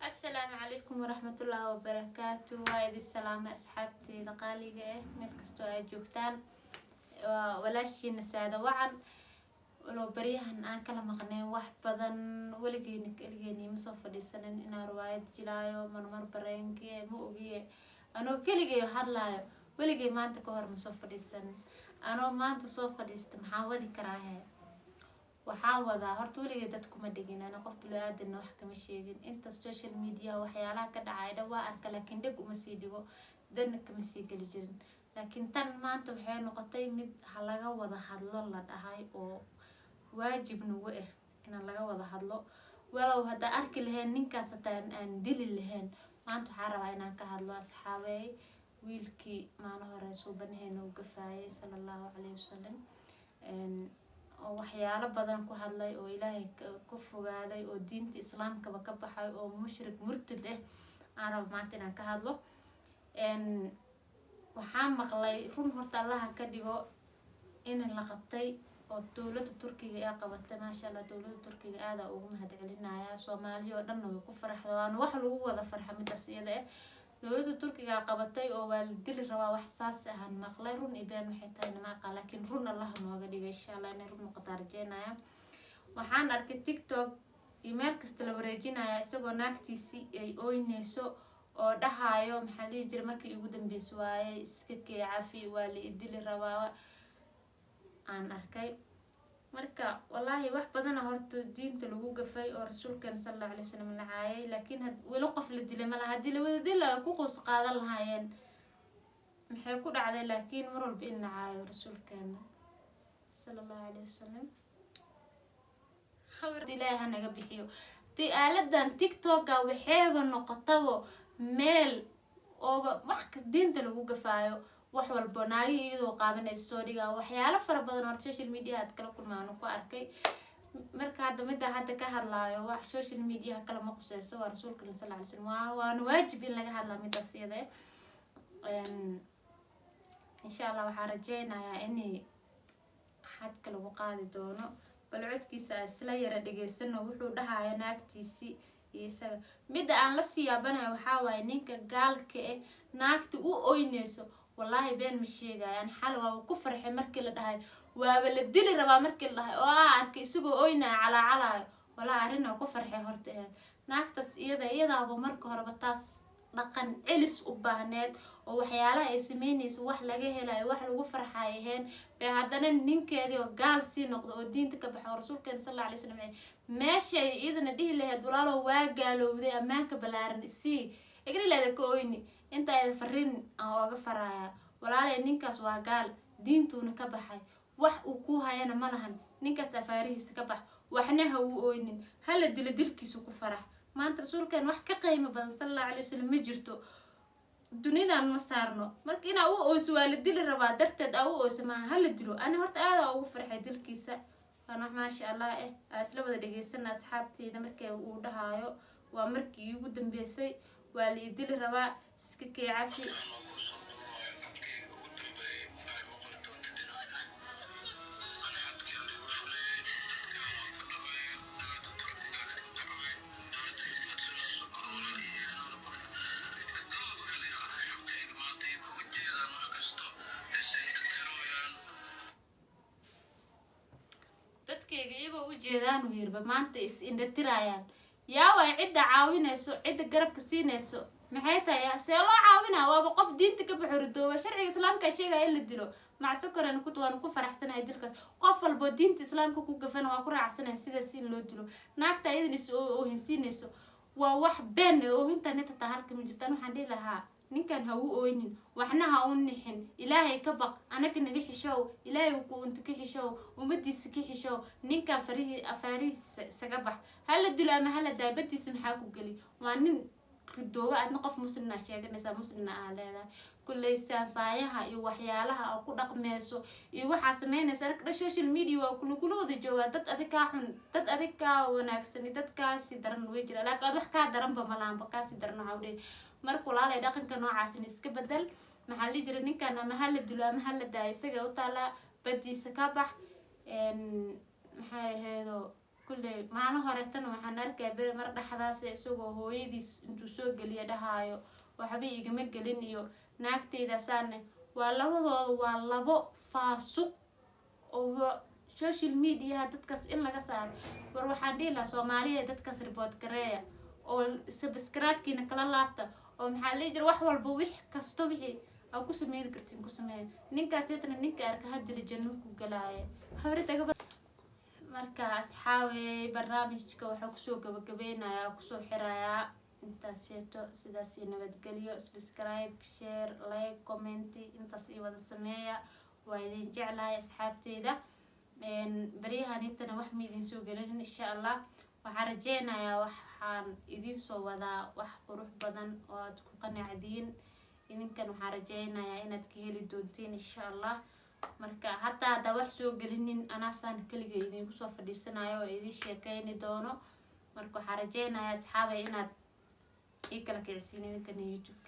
السلام عليكم ورحمة الله وبركاته. وإذا السلام أصحابتي دقاليقة ميل كستو أي جوجتان ولاشي نساعد وعن ولو بريهن aan kala maqneen wax badan waligeeni ma soo fadhiisanin inaan riwaayad jilaayo marmar bareenkii ma ogiye anoo keligay hadlaayo waligay maanta ka hor ma soo fadhiisanin anoo maanta soo fadhiista maxaan wadi karaa waxaan wadaa horta waligay dadku ma dhigin ana qof bilaadan wax kama sheegin inta social media waxyaalaha ka dhacay waa arka laakiin dhig uma sii dhigo dan kama sii gali jirin laakiin tan maanta waxay noqotay mid halaga wada hadlo la dhahay oo واجب نوعه إن الله جواد هذلو ولو هذا أركل هن نكاس تان أن دل لهن ما أنتو حارة أنا كهذلو أصحابي ويلكي ما نهار رسول بنهن وقفاي صلى الله عليه وسلم إن وحياة بدن كهذلي أو إلهي كفوا هذا أو دين الإسلام كبكبحي أو مشرك مرتده عرب ما أنتنا كهذلو إن وحام مقلي رون هرت الله كديو إن اللقطي oo dawladda Turkiga ay qabatay ma sha Allah dawladda Turkiga aad ugu mahadcelinaya Soomaaliya oo dhan way ku faraxdaan wax lagu wada farxamidaas iyada dawladda Turkiga qabatay oo waalidil rabaa wax saas ahan maqlay run ibaan waxay tahay ma aqal laakiin run Allah nooga dhigay insha Allah inay run qadar jeenaya waxaan arkay TikTok email kasta la wareejinaya isagoo naagtiisi ay ooynayso oo dhahayo maxaa la jiray markii ugu dambeysay waaye iska kaafi waalidil rabaa aan arkay marka wallahi wax badan horta diinta lagu gafay oo rasuulkan sallallahu alayhi wasallam la caayay laakiin wali qof la dilay ma laha dilay wada dilay ku qoos qaadan lahaayeen maxay ku dhacday laakiin mar walba in la caayo rasuulkan sallallahu alayhi wasallam khawr ilaaha naga bixiyo diaaladan TikTok waxayba noqotabo meel oo wax diinta lagu gafayo wax walba naagi iyadoo qaadanayso soo dhiga waxyaalo fara badan oo social media aad kala kulmaan ku arkay marka hadda ka hadlaayo wax social media kala ma qusayso waa rasuulka sallallahu alayhi wasallam waa waajib in laga hadlaa midaas iyada insha Allah waxaan rajeynayaa in xad kala ugu qaadi doono bal codkiisa isla yara dhageysano wuxuu dhahayaa naagtiisi isaga mid aan la siyaabanayo waxa waay ninka gaalka naagti u ooynayso والله بين مشيغا يعني حال waa فرحي markii la dhahay waaba la dili rabaa markii la dhahay oo arkay isagoo oyna cala wala arina ku farxay horta naagtas iyadaaba markii horeba taas dhaqan cilis u baahneed oo waxyaalaha ay sameynayso wax laga helayo wax lagu farxayeen bay hadana ninkeedii oo gaal si noqdo oo diinta ka baxo rasuulka sallallahu alayhi wasallam meesha iyadana dhihi lahayd walaalo waa gaalowday amaanka balaaran si igri leedahay ka oyni inta ay farin oo faraya walaalay ninkaas waa gaal diintuna ka baxay wax uu ku hayana ma lahan ninkaas afaarihiisa ka bax waxna ha uu ooynin hala dilkiisu ku farax maanta rasuulkan wax ka qiimo badan sallallahu alayhi wasallam ma jirto dunidan ma saarno marka ina uu ooso waalidil rabaa darteed uu ooso ma hala dilo ana horta aad ugu farxay dilkiisa ana ma sha Allah asla wada dhageysana asxaabteeda markay uu dhahayo waa markii ugu dambeysay waalidil rabaa iska kaafi dadkayga iyagoo u jeedaan wiirba maanta is indhatirayaan yaa way cid caawinayso cid garabka siinayso maxay tahay see loo caawinaa waaba qof diinta ka baxurdooba sharciga islaamka sheegay in la dilo macsukaran ku toon ku faraxsanahay dilkaas qof walba diinta islaamka ku gafan waa ku raacsanahay sida siin loo dilo naagta iyadana oo hinsiinayso waa wax been oo internet ta halka ma jirtaan waxaan dhihi lahaa ninkan ha uu ooynin waxna ha uu nixin ilaahay ka baq anaga naga xishow ilaahay ku inta ka xishow umadiisa ka xishow ninka afaarihiisa isaga bax hala dilo ama hala daabadiisa maxaa ku gali waa nin ridooba aadna qof muslimna sheeganaysa muslimna leedahay kullay saayaha iyo waxyaalaha oo ku dhaqmeeso iyo waxa sameynaysa social media waa kula wada jooga dad adika xun dad adika wanaagsan dad kaasi daran way jira laakiin wax ka daran ba malaanba kaasi daran awde markuu laalay dhaqanka noocaas iska bedel maxaa la jira ninkan ama hal dilo ama hal daay isaga u taala badiisa ka bax maxay heedo kulley maalin horeetana waxaan arkay beri mar dhexdaas isagoo hooyadiis intuu soo geliya dhahaayo waxba igama gelin iyo naagteyda saane waa labadooda waa labo faasuq oo social media dadkaas in laga saaro war waxaan dhihi lahaa Soomaaliya dadkaas report gareeya oo subscribe-kiina kala laabta oo maxaa la jira wax walba wix kasto wixii aad ku sameyn kartiin ku sameey ninkaas yeetana ninka arka hadii janno ku galaaye hawritaga marka asxaabay barnaamijka waxa ku soo gabagabeynaya ku soo xiraaya intaas yeeto sidaas nabadgeliyo subscribe share like comment intaas i wada sameeya waa idin jeclahay asxaabteyda bariyahan intana wax ma idin soo galin insha Allah waxaan rajeynayaa waxaan idin soo wadaa wax qurux badan oo aad ku qanacdiin idinkan waxaan rajeynayaa inaad ka heli doontiin insha Allah marka hatta hada wax soo galinin ana saan kaliya idin ku soo fadhiisanayo oo idin sheekayni doono marka waxaan rajeynayaa asxaabay inaad kala kicisiin idinkan YouTube